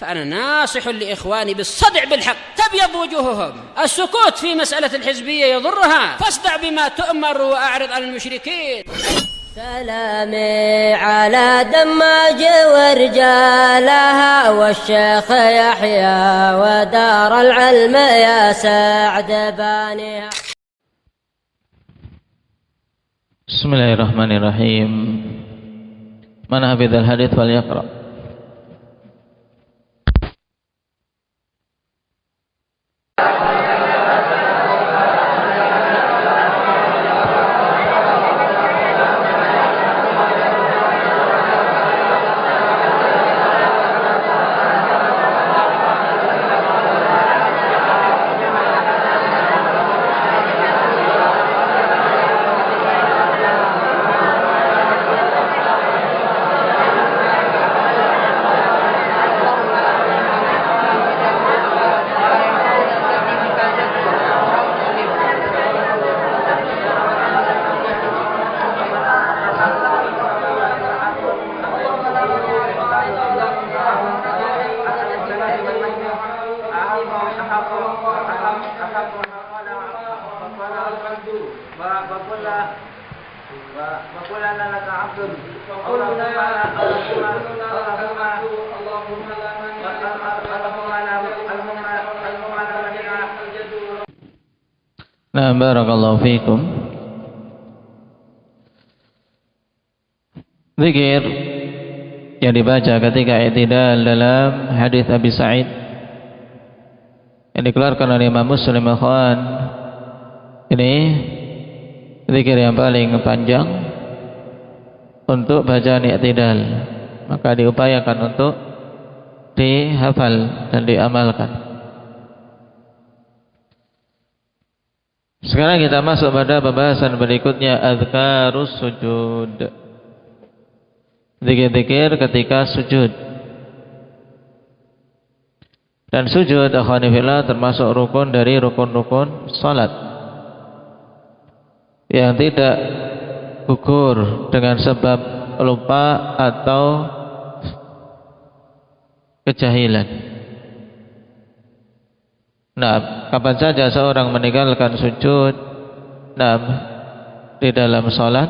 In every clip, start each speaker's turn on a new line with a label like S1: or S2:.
S1: فأنا ناصح لإخواني بالصدع بالحق تبيض وجوههم. السكوت في مسألة الحزبية يضرها، فاصدع بما تؤمر وأعرض عن المشركين.
S2: سلامي على دماج ورجالها والشيخ يحيى ودار العلم يا سعد بانيها.
S3: Bismillahirrahmanirrahim. Man hafidhal hadits falyaqra. Nah, barakallahu fiikum. Zikir yang dibaca ketika i'tidal dalam hadis Abi Sa'id yang dikeluarkan oleh Imam Muslim, ikhwan, ini zikir yang paling panjang untuk bacaan i'tidal, maka diupayakan untuk dihafal dan diamalkan. Sekarang kita masuk pada pembahasan berikutnya, azkarus sujud. Zikir-zikir ketika sujud. Dan sujud, akhwani fillah, termasuk rukun dari rukun-rukun salat yang tidak gugur dengan sebab lupa atau kejahilan. Nah, kapan saja seorang meninggalkan sujud di dalam salat,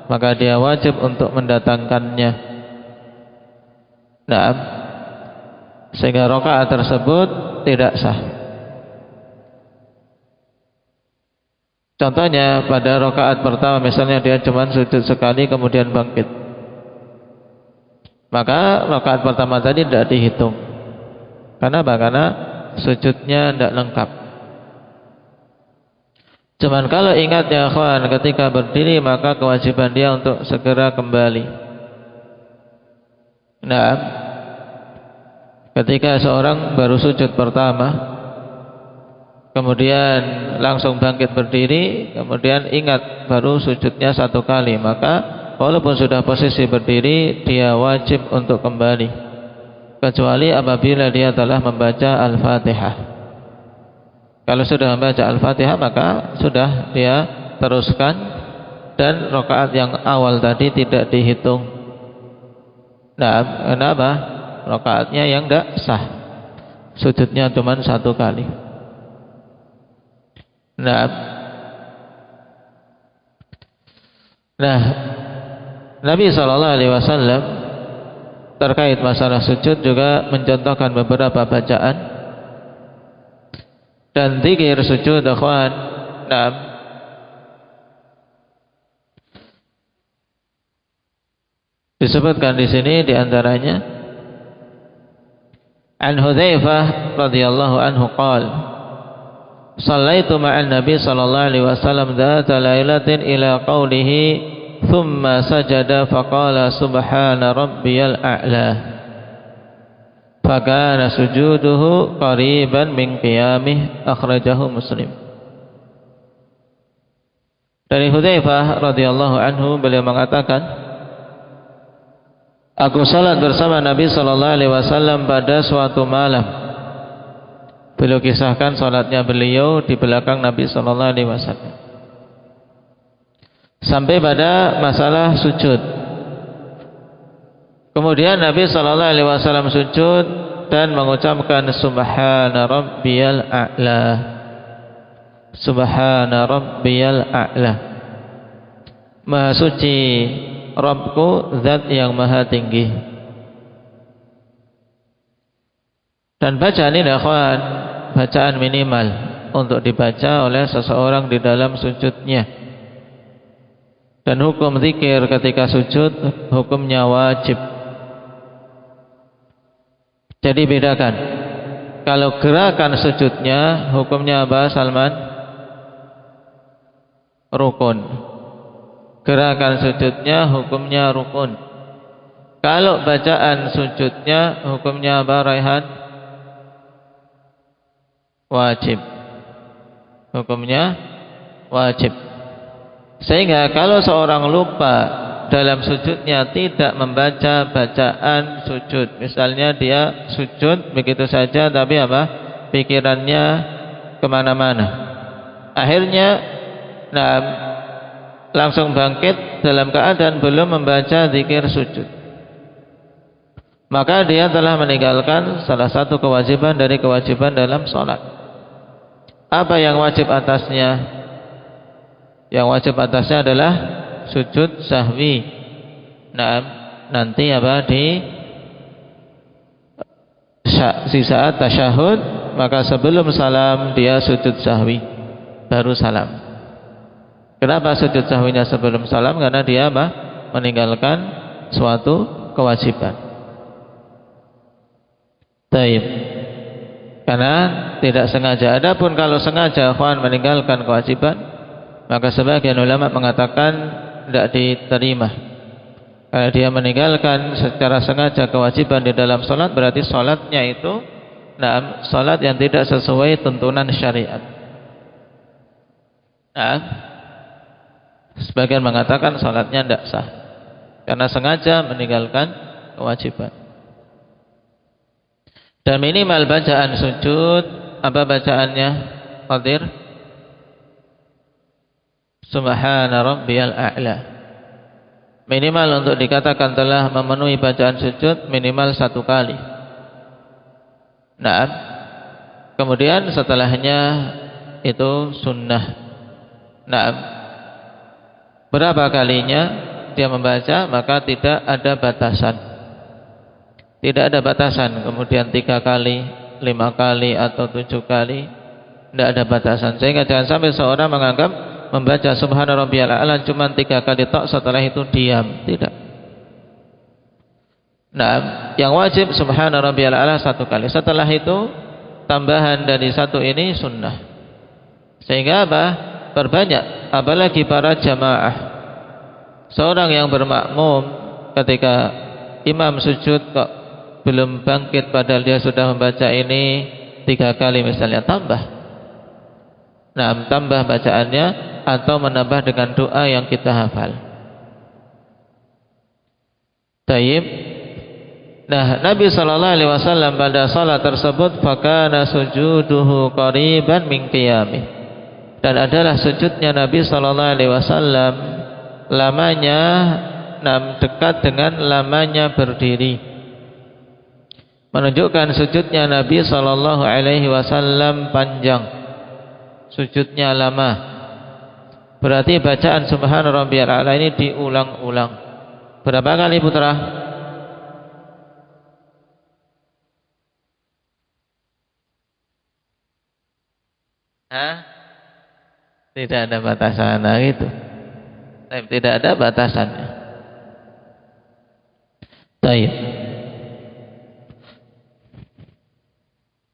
S3: maka dia wajib untuk mendatangkannya. Sehingga rakaat tersebut tidak sah. Contohnya pada rakaat pertama misalnya dia cuma sujud sekali kemudian bangkit, maka rakaat pertama tadi tidak dihitung. Karena sujudnya tidak lengkap. Cuman kalau ingat ya akhwan, ketika berdiri maka kewajiban dia untuk segera kembali. Nah, ketika seorang baru sujud pertama, kemudian langsung bangkit berdiri, kemudian ingat baru sujudnya satu kali, maka walaupun sudah posisi berdiri, dia wajib untuk kembali, kecuali apabila dia telah membaca Al-Fatihah. Kalau sudah membaca Al-Fatihah maka sudah dia teruskan, dan rakaat yang awal tadi tidak dihitung. Nah, kenapa? Rakaatnya yang tidak sah, sujudnya cuma satu kali. Nah, Nabi SAW terkait masalah sujud juga mencontohkan beberapa bacaan dan zikir sujud, akhwan. Disebutkan di sini diantaranya an Hudzaifah radhiyallahu anhu qala shallaitu ma'an nabi sallallahu alaihi wasallam dzata lailatin ila qaulihi thumma sajada faqala subhana rabbiyal a'la fakana sujuduhu qariban min qiyamih, akhrajahu Muslim. Dari Hudzaifah radhiyallahu anhu, beliau mengatakan, aku salat bersama Nabi sallallahu alaihi wasallam pada suatu malam. Beliau kisahkan salatnya beliau di belakang Nabi sallallahu alaihi wasallam. Sampai pada masalah sujud. Kemudian Nabi sallallahu alaihi wasallam sujud dan mengucapkan subhana rabbiyal a'la. Subhana rabbiyal a'la. Maha suci Rabbku, zat yang maha tinggi. Dan bacaan ini akhwan, bacaan minimal untuk dibaca oleh seseorang di dalam sujudnya. Dan hukum zikir ketika sujud hukumnya wajib. Jadi bedakan. Kalau gerakan sujudnya hukumnya apa, Salman? Rukun. Gerakan sujudnya hukumnya rukun. Kalau bacaan sujudnya hukumnya apa, Raihan? Wajib. Hukumnya wajib. Sehingga kalau seorang lupa dalam sujudnya tidak membaca bacaan sujud, misalnya dia sujud begitu saja tapi apa? Pikirannya kemana-mana. Akhirnya langsung bangkit dalam keadaan belum membaca zikir sujud, maka dia telah meninggalkan salah satu kewajiban dari kewajiban dalam sholat. Apa yang wajib atasnya? Yang wajib atasnya adalah sujud sahwi. Nanti apa di saat tasyahud, maka sebelum salam dia sujud sahwi baru salam. Kenapa sujud sahwinya sebelum salam? Karena dia apa? Meninggalkan suatu kewajiban. Taib. Karena tidak sengaja. Adapun kalau sengaja ikhwan meninggalkan kewajiban, maka sebagian ulama mengatakan tidak diterima. Karena dia meninggalkan secara sengaja kewajiban di dalam salat, berarti salatnya itu salat yang tidak sesuai tuntunan syariat. Sebagian mengatakan salatnya tidak sah karena sengaja meninggalkan kewajiban. Dan minimal bacaan sujud, apa bacaannya? Qadir? Subhana rabbiyal a'la. Minimal untuk dikatakan telah memenuhi bacaan sujud minimal 1 kali. Kemudian setelahnya itu sunnah. Berapa kalinya dia membaca, maka tidak ada batasan. Tidak ada batasan. Kemudian 3 kali, 5 kali atau 7 kali, tidak ada batasan. Sehingga jangan sampai seorang menganggap membaca subhana rabbiyal a'la cuma 3 kali tok, setelah itu diam. Tidak. Yang wajib subhana rabbiyal a'la 1 kali. Setelah itu tambahan dari 1 ini sunnah. Sehingga apa? Perbanyak, apalagi para jamaah. Seorang yang bermakmum ketika imam sujud kok belum bangkit padahal dia sudah membaca ini 3 kali misalnya, tambah. Tambah bacaannya atau menambah dengan doa yang kita hafal. Taib. Nabi SAW pada salat tersebut fakana sujuduhu qariban min qiyamih. Dan adalah sujudnya Nabi SAW lamanya dekat dengan lamanya berdiri, menunjukkan sujudnya Nabi SAW panjang, sujudnya lama. Berarti bacaan subhana rabbiyal a'la ini diulang-ulang. Berapa kali putra? Tidak ada batasan gitu. Tidak ada batasannya. Baik.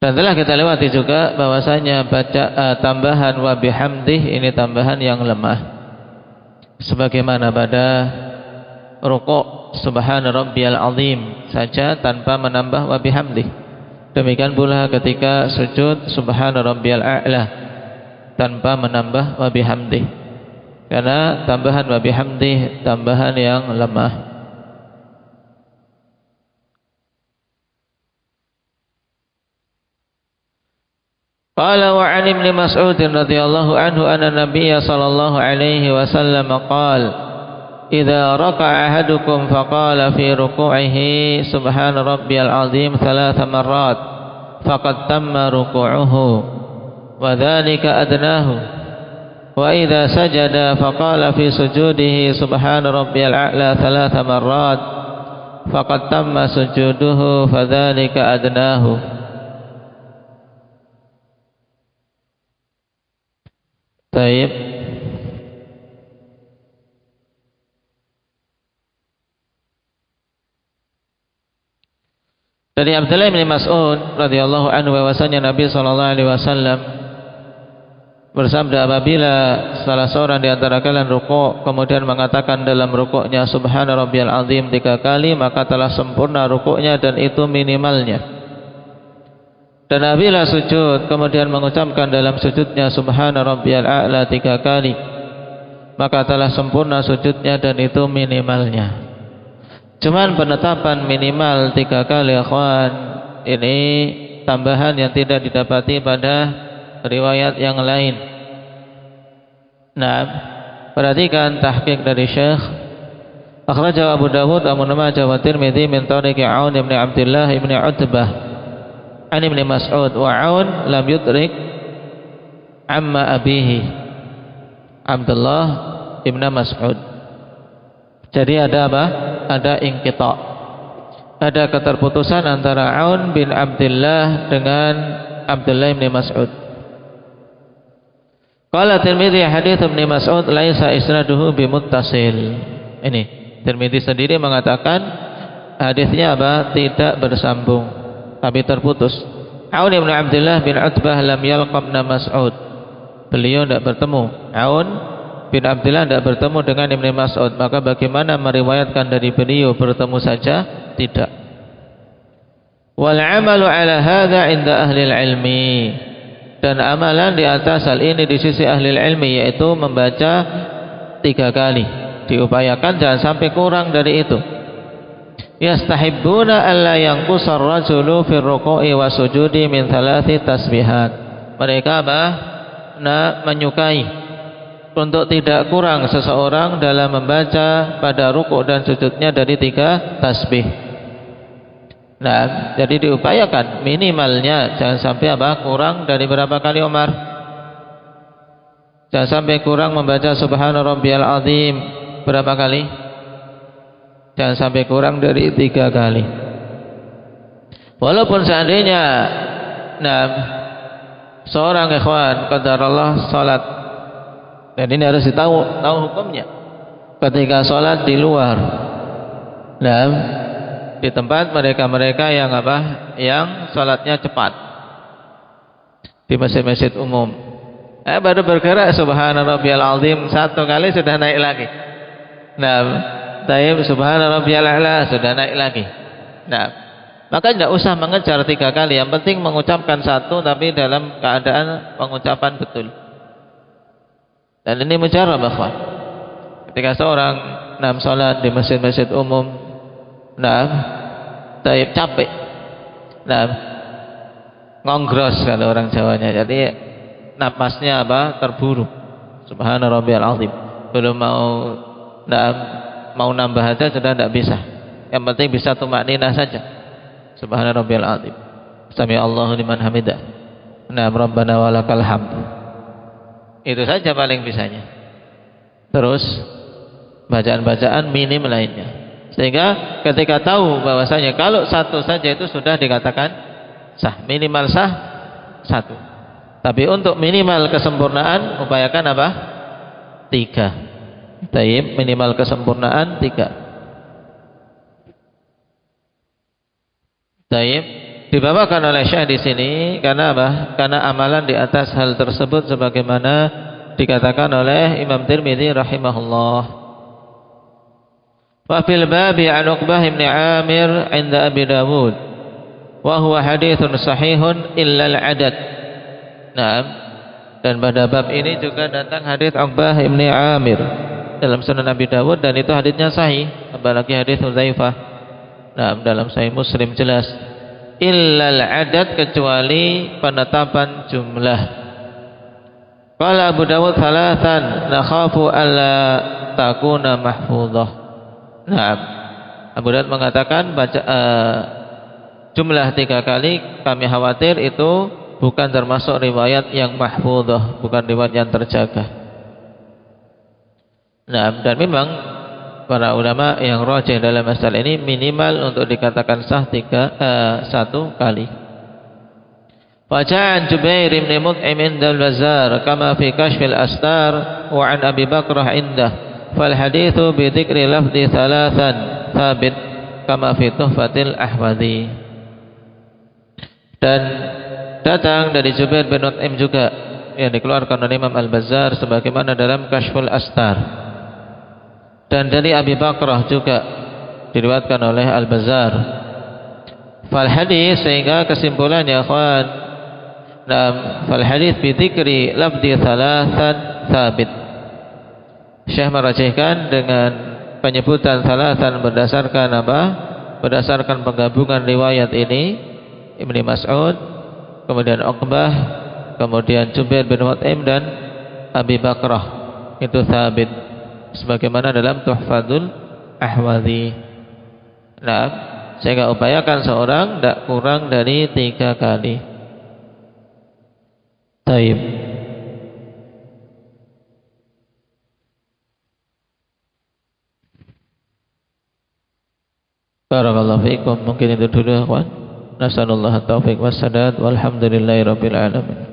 S3: Dan telah kita lewati juga bahwasanya baca tambahan wa bihamdih ini tambahan yang lemah. Sebagaimana pada rukuk subhana rabbiyal azim saja tanpa menambah wa bihamdih. Demikian pula ketika sujud subhana rabbiyal a'la tanpa menambah wa bihamdih. Karena tambahan wa bihamdih tambahan yang lemah. Qala wa 'an Ibnu Mas'ud radhiyallahu anhu anna Nabiy sallallahu alaihi wasallam qala idza raka'a ahadukum faqala fi ruku'ihi subhana rabbiyal azim 3 marrat faqad tamma ruku'uhu wa dzalika adnahu wa idza sajada faqala fi sujudihi subhana rabbiyal a'la 3 marrat faqad tamma sujuduhu fa dzalika adnahu. Baik. Dari Abdullah bin Mas'ud radhiyallahu anhu bahwasanya Nabi sallallahu alaihi wasallam bersabda, apabila salah seorang di antara kalian rukuk kemudian mengatakan dalam rukuknya subhana rabbiyal azim 3 kali, maka telah sempurna rukuknya dan itu minimalnya. Dan apabila sujud kemudian mengucapkan dalam sujudnya subhana rabbiyal a'la 3 kali, maka telah sempurna sujudnya dan itu minimalnya. Cuman penetapan minimal 3 kali akhwan ini tambahan yang tidak didapati pada riwayat yang lain. Nah, perhatikan tahqiq dari Syekh. Akhrajahu Abu Dawud, Abu Majah wa Tirmidzi min tariqi Aun bin Abdullah bin Utbah an Ibn Mas'ud wa Aun lam yudrik amma abihi Abdullah bin Mas'ud. Jadi ada apa? Ada inqita'. Ada keterputusan antara Aun bin Abdullah dengan Abdullah bin Mas'ud. Qala Tirmidzi hadits Ibnu Mas'ud laisa isnaduhu bimuttasil. Ini Tirmidzi sendiri mengatakan hadisnya apa? Tidak bersambung, tapi terputus. Aun bin Abdullah bin Utbah lam yalqa Ibnu Mas'ud. Beliau tidak bertemu. Aun bin Abdullah tidak bertemu dengan Ibnu Mas'ud, maka bagaimana meriwayatkan dari beliau bertemu saja? Tidak. Wal 'amalu 'ala hadza 'inda ahli ilmi. Dan amalan di atas hal ini di sisi ahli ilmi yaitu membaca 3 kali. Diupayakan jangan sampai kurang dari itu. Yastahibbuna alla yanqusar rajulu fi ruku'i wa sujudi min 3 tasbihat. Mereka menyukai untuk tidak kurang seseorang dalam membaca pada rukuk dan sujudnya dari 3 tasbih. Nah, jadi diupayakan minimalnya jangan sampai kurang dari berapa kali Umar? Jangan sampai kurang membaca subhana rabbiyal azim berapa kali? Jangan sampai kurang dari 3 kali. Walaupun seandainya seorang ikhwan qadarullah salat, dan ini harus tahu hukumnya. Ketika sholat di luar, di tempat mereka yang yang sholatnya cepat, di masjid-masjid umum, baru bergerak subhana rabbiyal azim 1 kali sudah naik lagi. Taib subhana rabbiyal a'la sudah naik lagi. Maka tidak usah mengejar 3 kali. Yang penting mengucapkan 1 tapi dalam keadaan pengucapan betul. Dan ini mujarab akhwan. Ketika seorang salat di masjid-masjid umum, taib capek, ngongros kalau orang Jawanya. Jadi napasnya terburu. Subhana rabbiyal azim. Belum mau nambah aja sudah tidak bisa. Yang penting bisa tumakninah saja. Subhana rabbiyal azim. Sami Allahu liman hamidah. Rabbana walakal hamd. Itu saja paling bisanya. Terus bacaan-bacaan minim lainnya. Sehingga ketika tahu bahwasanya kalau 1 saja itu sudah dikatakan sah, minimal sah 1. Tapi untuk minimal kesempurnaan upayakan 3. Taib minimal kesempurnaan 3. Taib dibawakan oleh Syekh di sini karena karena amalan di atas hal tersebut sebagaimana dikatakan oleh Imam Tirmidzi rahimahullah. Wa fil babi an Uqbah bin Amir 'inda Abi Dawud wa huwa haditsun sahihun illa al-'adad. Dan pada bab ini juga datang hadits Uqbah bin Amir dalam Sunan Abi Dawud dan itu haditsnya sahih, apalagi hadits Hudzaifah. Dalam Sahih Muslim jelas illal adad, kecuali penetapan jumlah. Qala Abu Dawud 3 nakhafu alla takuna mahfudhah. Naam. Abu Daud mengatakan jumlah 3 kali kami khawatir itu bukan termasuk riwayat yang mahfudhah, bukan riwayat yang terjaga. Nah, dan memang para ulama yang rajih dalam masalah ini minimal untuk dikatakan sah 1 kali. Waja'an Jubair bin Mut'im indal Bazzar kama fi kashfil astar wa an Abi Bakrah indah fal hadithu bi dzikri lafzi thalathan thabit kama fi Tuhfatil Ahwadhi. Dan datang dari Jubair bin Mut'im juga yang dikeluarkan oleh Imam Al-Bazzar sebagaimana dalam Kashful Astar, dan dari Abi Bakrah juga diriwayatkan oleh Al-Bazzar. Fal hadis, sehingga kesimpulannya ikhwan, fal hadis bi dzikri lafzi thalathan thabit. Syekh merajihkan dengan penyebutan thalathan berdasarkan apa? Berdasarkan penggabungan riwayat ini Ibnu Mas'ud, kemudian Uqbah, kemudian Jubair bin Mut'im dan Abi Bakrah, itu thabit sebagaimana dalam Tuhfatul Ahwadhi. Nah, sehingga upayakan seorang tidak kurang dari 3 kali. Taib. Barakallahu fiikum. Mungkin itu dulu, kawan. Nasallallahu at-taufiq was sadad walhamdulillahirabbil alamin.